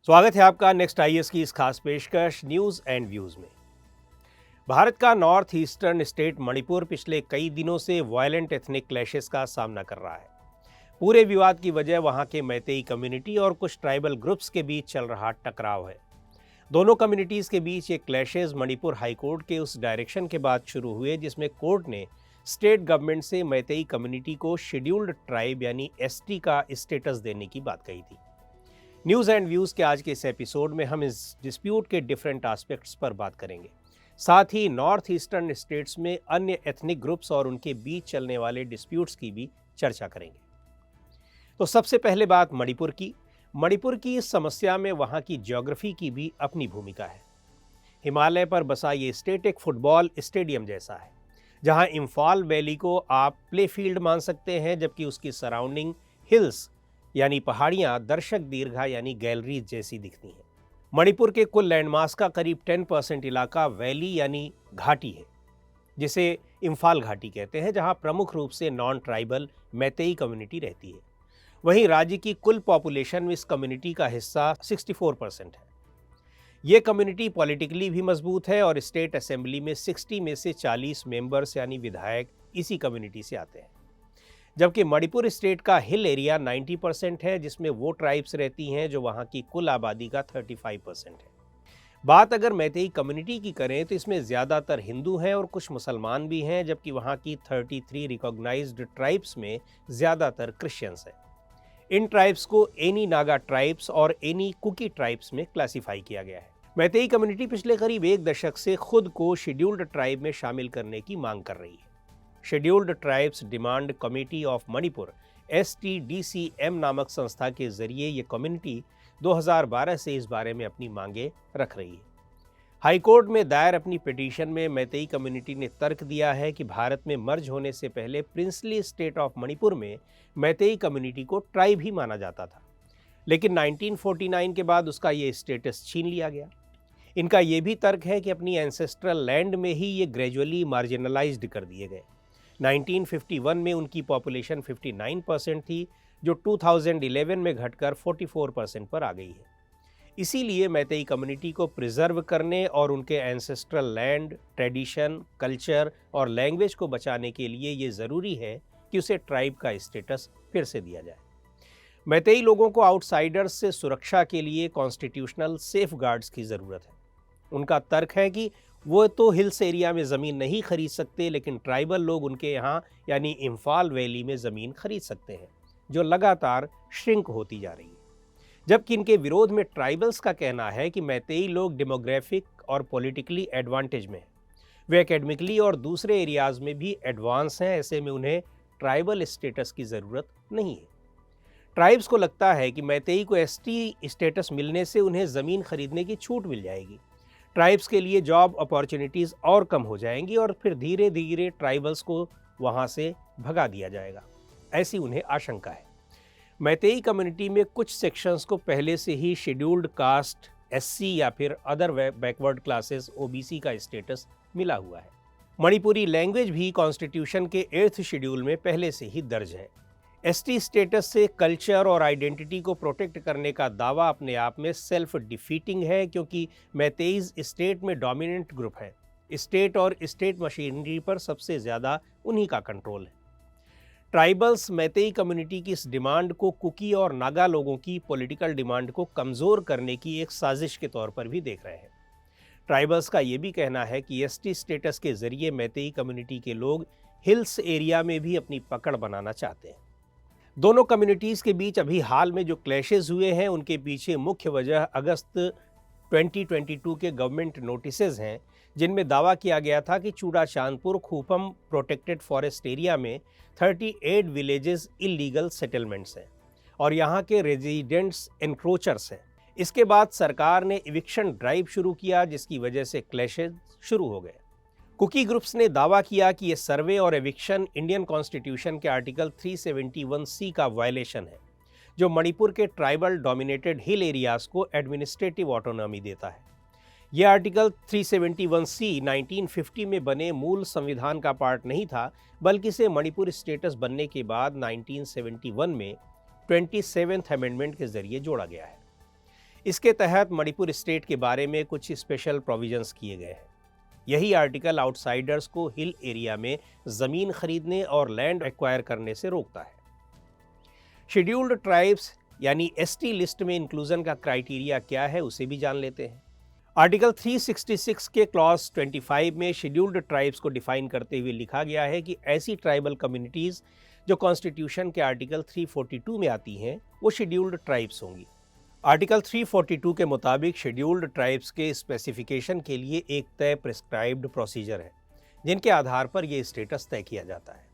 स्वागत है आपका नेक्स्ट आईएएस की इस खास पेशकश न्यूज़ एंड व्यूज़ में। भारत का नॉर्थ ईस्टर्न स्टेट मणिपुर पिछले कई दिनों से वायलेंट एथनिक क्लैशेस का सामना कर रहा है। पूरे विवाद की वजह वहां के मैतेई कम्युनिटी और कुछ ट्राइबल ग्रुप्स के बीच चल रहा टकराव है। दोनों कम्युनिटीज़ के बीच ये क्लैशेस मणिपुर हाईकोर्ट के उस डायरेक्शन के बाद शुरू हुए जिसमें कोर्ट ने स्टेट गवर्नमेंट से मैतेई कम्युनिटी को शेड्यूल्ड ट्राइब यानी एसटी का स्टेटस देने की बात कही थी। न्यूज़ एंड व्यूज़ के आज के इस एपिसोड में हम इस डिस्प्यूट के डिफरेंट एस्पेक्ट्स पर बात करेंगे। साथ ही नॉर्थ ईस्टर्न स्टेट्स में अन्य एथनिक ग्रुप्स और उनके बीच चलने वाले डिस्प्यूट्स की भी चर्चा करेंगे। तो सबसे पहले बात मणिपुर की। मणिपुर की इस समस्या में वहाँ की ज्योग्राफी की भी अपनी भूमिका है। हिमालय पर बसा ये स्टेट एक फुटबॉल स्टेडियम जैसा है, जहाँ इम्फाल वैली को आप प्ले फील्ड मान सकते हैं, जबकि उसकी सराउंडिंग हिल्स यानी पहाड़ियाँ दर्शक दीर्घा यानी गैलरीज जैसी दिखती हैं। मणिपुर के कुल लैंडमास का करीब 10% इलाका वैली यानी घाटी है, जिसे इम्फाल घाटी कहते हैं, जहाँ प्रमुख रूप से नॉन ट्राइबल मैतेई कम्युनिटी रहती है। वहीं राज्य की कुल पॉपुलेशन में इस कम्युनिटी का हिस्सा 64% है। ये कम्युनिटी पॉलिटिकली भी मजबूत है और स्टेट असेंबली में 60 में से 40 मेंबर्स यानी विधायक इसी कम्युनिटी से आते हैं। जबकि मणिपुर स्टेट का हिल एरिया 90% है, जिसमें वो ट्राइब्स रहती हैं जो वहाँ की कुल आबादी का 35% है। बात अगर मैतेई कम्युनिटी की करें तो इसमें ज़्यादातर हिंदू हैं और कुछ मुसलमान भी हैं, जबकि वहाँ की 33 रिकॉग्नाइज्ड ट्राइब्स में ज़्यादातर क्रिश्चियंस हैं। इन ट्राइब्स को एनी नागा ट्राइब्स और एनी कुकी ट्राइब्स में क्लासीफाई किया गया है। मैतेई कम्युनिटी पिछले करीब एक दशक से खुद को शेड्यूल्ड ट्राइब में शामिल करने की मांग कर रही है। Scheduled tribes demand committee of Manipur STDCM नामक संस्था के जरिए ये कम्युनिटी 2012 से इस बारे में अपनी मांगे रख रही है। हाईकोर्ट में दायर अपनी पिटीशन में मैतेई कम्युनिटी ने तर्क दिया है कि भारत में मर्ज होने से पहले प्रिंसली स्टेट ऑफ मणिपुर में मैतेई कम्युनिटी को ट्राइब ही माना जाता था, लेकिन 1949 के बाद उसका ये स्टेटस छीन लिया गया। इनका ये भी तर्क है कि अपनी एंसेस्ट्रल लैंड में ही ये ग्रेजुअली मार्जिनलाइज्ड कर दिए गए। 1951 में उनकी पॉपुलेशन 59% थी, जो 2011 में घटकर 44% पर आ गई है। इसीलिए मैतेई कम्युनिटी को प्रिजर्व करने और उनके एंसेस्ट्रल लैंड, ट्रेडिशन, कल्चर और लैंग्वेज को बचाने के लिए ये ज़रूरी है कि उसे ट्राइब का स्टेटस फिर से दिया जाए। मैतेई लोगों को आउटसाइडर्स से सुरक्षा के लिए कॉन्स्टिट्यूशनल सेफगार्ड्स की ज़रूरत है। उनका तर्क है कि वो तो हिल्स एरिया में ज़मीन नहीं खरीद सकते, लेकिन ट्राइबल लोग उनके यहाँ यानी इम्फाल वैली में ज़मीन खरीद सकते हैं, जो लगातार श्रिंक होती जा रही है। जबकि इनके विरोध में ट्राइबल्स का कहना है कि मैतेई लोग डेमोग्राफिक और पॉलिटिकली एडवांटेज में हैं। वे एकेडमिकली और दूसरे एरियाज़ में भी एडवांस हैं, ऐसे में उन्हें ट्राइबल स्टेटस की ज़रूरत नहीं है। ट्राइब्स को लगता है कि मैतेई को ST स्टेटस मिलने से उन्हें ज़मीन खरीदने की छूट मिल जाएगी, ट्राइब्स के लिए जॉब अपॉर्चुनिटीज़ और कम हो जाएंगी और फिर धीरे धीरे ट्राइबल्स को वहाँ से भगा दिया जाएगा, ऐसी उन्हें आशंका है। मैतेई कम्युनिटी में कुछ सेक्शंस को पहले से ही शेड्यूल्ड कास्ट SC या फिर अदर बैकवर्ड क्लासेस OBC का स्टेटस मिला हुआ है। मणिपुरी लैंग्वेज भी कॉन्स्टिट्यूशन के 8th शेड्यूल में पहले से ही दर्ज है। ST स्टेटस से कल्चर और आइडेंटिटी को प्रोटेक्ट करने का दावा अपने आप में सेल्फ डिफीटिंग है, क्योंकि मैतेईज स्टेट में डोमिनेंट ग्रुप है। स्टेट और स्टेट मशीनरी पर सबसे ज़्यादा उन्हीं का कंट्रोल है। ट्राइबल्स मैतेई कम्युनिटी की इस डिमांड को कुकी और नागा लोगों की पॉलिटिकल डिमांड को कमज़ोर करने की एक साजिश के तौर पर भी देख रहे हैं। ट्राइबल्स का ये भी कहना है कि ST स्टेटस के ज़रिए मैतेई कम्युनिटी के लोग हिल्स एरिया में भी अपनी पकड़ बनाना चाहते हैं। दोनों कम्युनिटीज़ के बीच अभी हाल में जो क्लैशेस हुए हैं, उनके पीछे मुख्य वजह अगस्त 2022 के गवर्नमेंट नोटिसेज हैं, जिनमें दावा किया गया था कि चूड़ा चांदपुर खूपम प्रोटेक्टेड फॉरेस्ट एरिया में 38 विलेजेस इलीगल सेटलमेंट्स हैं और यहाँ के रेजिडेंट्स एनक्रोचर्स हैं। इसके बाद सरकार ने इविक्शन ड्राइव शुरू किया, जिसकी वजह से क्लैशेज शुरू हो गए। कुकी ग्रुप्स ने दावा किया कि ये सर्वे और एविक्शन इंडियन कॉन्स्टिट्यूशन के आर्टिकल 371C का वायलेशन है, जो मणिपुर के ट्राइबल डोमिनेटेड हिल एरियाज़ को एडमिनिस्ट्रेटिव ऑटोनॉमी देता है। यह आर्टिकल 371C 1950 में बने मूल संविधान का पार्ट नहीं था, बल्कि इसे मणिपुर स्टेटस बनने के बाद 1971 में 27th अमेंडमेंट के जरिए जोड़ा गया है। इसके तहत मणिपुर स्टेट के बारे में कुछ स्पेशल प्रोविजंस किए गए हैं। यही आर्टिकल आउटसाइडर्स को हिल एरिया में जमीन खरीदने और लैंड एक्वायर करने से रोकता है। शेड्यूल्ड ट्राइब्स यानी एसटी लिस्ट में इंक्लूजन का क्राइटेरिया क्या है उसे भी जान लेते हैं। आर्टिकल 366 के क्लॉज 25 में शेड्यूल्ड ट्राइब्स को डिफाइन करते हुए लिखा गया है कि ऐसी ट्राइबल कम्युनिटीज जो कॉन्स्टिट्यूशन के आर्टिकल 342 में आती हैं वो शेड्यूल्ड ट्राइब्स होंगी। आर्टिकल 342 के मुताबिक शेड्यूल्ड ट्राइब्स के स्पेसिफिकेशन के लिए एक तय प्रिस्क्राइब्ड प्रोसीजर है जिनके आधार पर यह स्टेटस तय किया जाता है।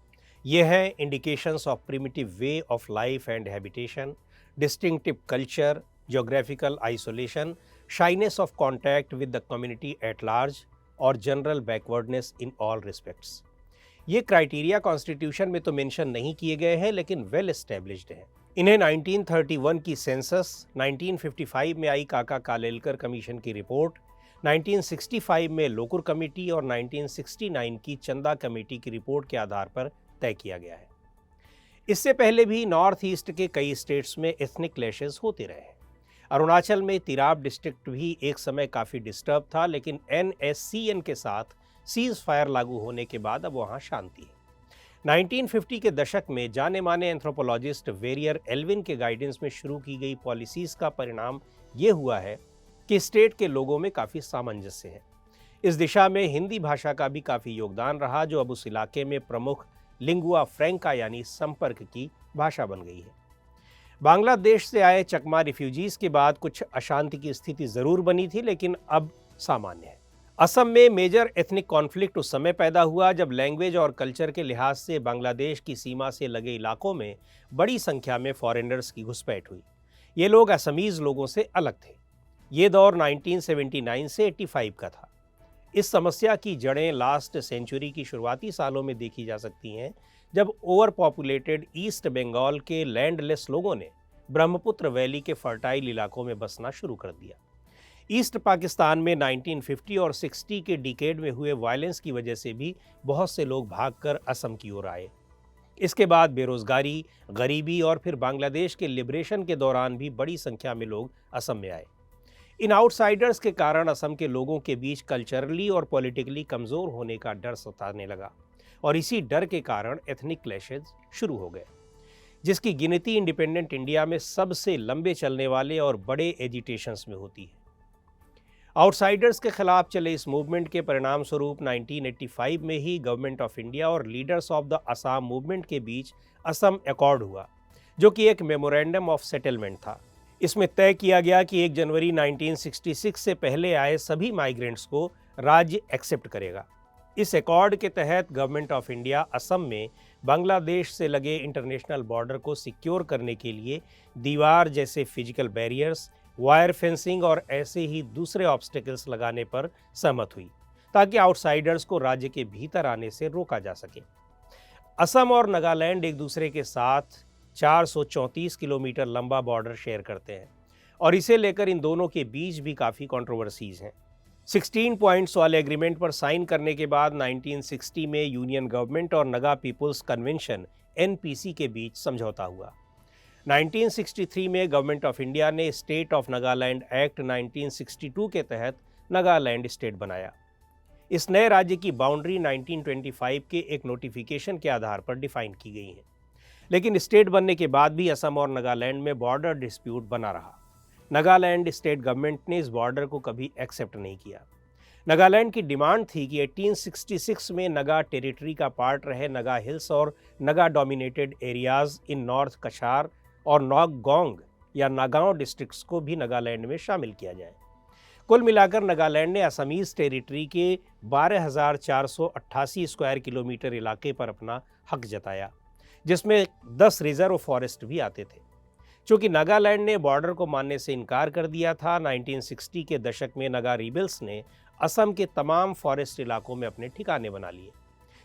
ये है indications of primitive way of life and habitation, distinctive culture, geographical isolation, shyness of contact with the community at large और general backwardness in all respects. ये क्राइटेरिया कॉन्स्टिट्यूशन में तो मेंशन नहीं किए गए हैं लेकिन वेल एस्टेब्लिश्ड हैं। इन्हें 1931 की सेंसस, 1955 में आई काका कालेलकर कमीशन की रिपोर्ट, 1965 में लोकुर कमेटी और 1969 की चंदा कमेटी की रिपोर्ट के आधार पर तय किया गया है। इससे पहले भी नॉर्थ ईस्ट के कई स्टेट्स में एथनिक क्लैशेस होते रहे हैं। अरुणाचल में तिराप डिस्ट्रिक्ट भी एक समय काफ़ी डिस्टर्ब था, लेकिन NSCN के साथ सीज फायर लागू होने के बाद अब वहाँ शांति है। 1950 के दशक में जाने माने एंथ्रोपोलॉजिस्ट वेरियर एल्विन के गाइडेंस में शुरू की गई पॉलिसीज़ का परिणाम ये हुआ है कि स्टेट के लोगों में काफ़ी सामंजस्य है। इस दिशा में हिंदी भाषा का भी काफ़ी योगदान रहा जो अब उस इलाके में प्रमुख लिंगुआ फ्रैंका यानी संपर्क की भाषा बन गई है। बांग्लादेश से आए चकमा रिफ्यूजीज के बाद कुछ अशांति की स्थिति ज़रूर बनी थी लेकिन अब सामान्य है। असम में मेजर एथनिक कॉन्फ्लिक्ट उस समय पैदा हुआ जब लैंग्वेज और कल्चर के लिहाज से बांग्लादेश की सीमा से लगे इलाकों में बड़ी संख्या में फॉरेनर्स की घुसपैठ हुई। ये लोग असमीज़ लोगों से अलग थे। ये दौर 1979 से 85 का था। इस समस्या की जड़ें लास्ट सेंचुरी की शुरुआती सालों में देखी जा सकती हैं जब ओवर पॉपुलेटेड ईस्ट बंगाल के लैंडलेस लोगों ने ब्रह्मपुत्र वैली के फर्टाइल इलाकों में बसना शुरू कर दिया। ईस्ट पाकिस्तान में 1950 और 60 के डिकेड में हुए वायलेंस की वजह से भी बहुत से लोग भागकर असम की ओर आए। इसके बाद बेरोजगारी, गरीबी और फिर बांग्लादेश के लिबरेशन के दौरान भी बड़ी संख्या में लोग असम में आए। इन आउटसाइडर्स के कारण असम के लोगों के बीच कल्चरली और पॉलिटिकली कमज़ोर होने का डर सताने लगा और इसी डर के कारण एथनिक क्लैशेज शुरू हो गए, जिसकी गिनती इंडिपेंडेंट इंडिया में सबसे लंबे चलने वाले और बड़े एजिटेशंस में होती है। आउटसाइडर्स के खिलाफ चले इस मूवमेंट के परिणाम स्वरूप 1985 में ही गवर्नमेंट ऑफ इंडिया और leaders of the Assam movement के बीच असम एकॉर्ड हुआ, जो कि एक मेमोरेंडम ऑफ सेटलमेंट था। इसमें तय किया गया कि 1 जनवरी 1966 से पहले आए सभी माइग्रेंट्स को राज्य एक्सेप्ट करेगा। इस एकॉर्ड के तहत गवर्नमेंट ऑफ इंडिया असम में बांग्लादेश से लगे इंटरनेशनल बॉर्डर को सिक्योर करने के लिए दीवार जैसे फिजिकल बैरियर्स, वायर फेंसिंग और ऐसे ही दूसरे ऑब्स्टेकल्स लगाने पर सहमत हुई ताकि आउटसाइडर्स को राज्य के भीतर आने से रोका जा सके। असम और नागालैंड एक दूसरे के साथ 434 किलोमीटर लंबा बॉर्डर शेयर करते हैं और इसे लेकर इन दोनों के बीच भी काफ़ी कंट्रोवर्सीज हैं। 16 पॉइंट्स वाले एग्रीमेंट पर साइन करने के बाद 1960 में यूनियन गवर्नमेंट और नगा पीपुल्स कन्वेंशन NPC के बीच समझौता हुआ। 1963 में गवर्नमेंट ऑफ इंडिया ने स्टेट ऑफ नागालैंड एक्ट 1962 के तहत नागालैंड स्टेट बनाया। इस नए राज्य की बाउंड्री 1925 के एक नोटिफिकेशन के आधार पर डिफाइन की गई है, लेकिन स्टेट बनने के बाद भी असम और नागालैंड में बॉर्डर डिस्प्यूट बना रहा। नागालैंड स्टेट गवर्नमेंट ने इस बॉर्डर को कभी एक्सेप्ट नहीं किया। नागालैंड की डिमांड थी कि 1866 में नगा टेरिटरी का पार्ट रहे नगा हिल्स और Naga dominated areas in north कछार और नॉगगोंग या नागांव डिस्ट्रिक्ट्स को भी नागालैंड में शामिल किया जाए। कुल मिलाकर नागालैंड ने असमीज टेरिटरी के 12,488 स्क्वायर किलोमीटर इलाके पर अपना हक जताया, जिसमें 10 रिजर्व फॉरेस्ट भी आते थे। चूँकि नागालैंड ने बॉर्डर को मानने से इनकार कर दिया था, 1960 के दशक में नगा रिबेल्स ने असम के तमाम फॉरेस्ट इलाकों में अपने ठिकाने बना लिए,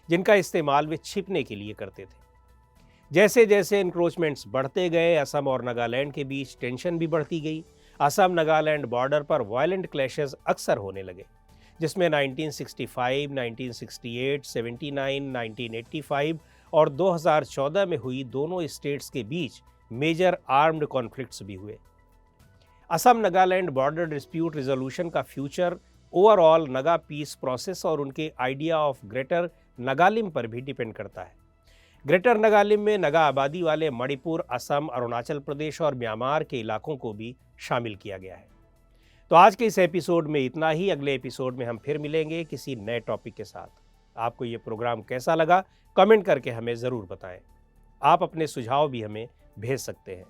जिनका इस्तेमाल वे छिपने के लिए करते थे। जैसे जैसे इंक्रोचमेंट्स बढ़ते गए, असम और नागालैंड के बीच टेंशन भी बढ़ती गई। असम नागालैंड बॉर्डर पर वायलेंट क्लैशेस अक्सर होने लगे, जिसमें 1965, 1968, 79, 1985 और 2014 में हुई दोनों स्टेट्स के बीच मेजर आर्म्ड कॉन्फ्लिक्ट्स भी हुए। Assam Nagaland border dispute resolution का future overall Naga peace process और उनके आइडिया ऑफ ग्रेटर नगालिम पर भी डिपेंड करता है। ग्रेटर नगालिम में नगा आबादी वाले मणिपुर, असम, अरुणाचल प्रदेश और म्यांमार के इलाकों को भी शामिल किया गया है। तो आज के इस एपिसोड में इतना ही। अगले एपिसोड में हम फिर मिलेंगे किसी नए टॉपिक के साथ। आपको ये प्रोग्राम कैसा लगा कमेंट करके हमें ज़रूर बताएं। आप अपने सुझाव भी हमें भेज सकते हैं।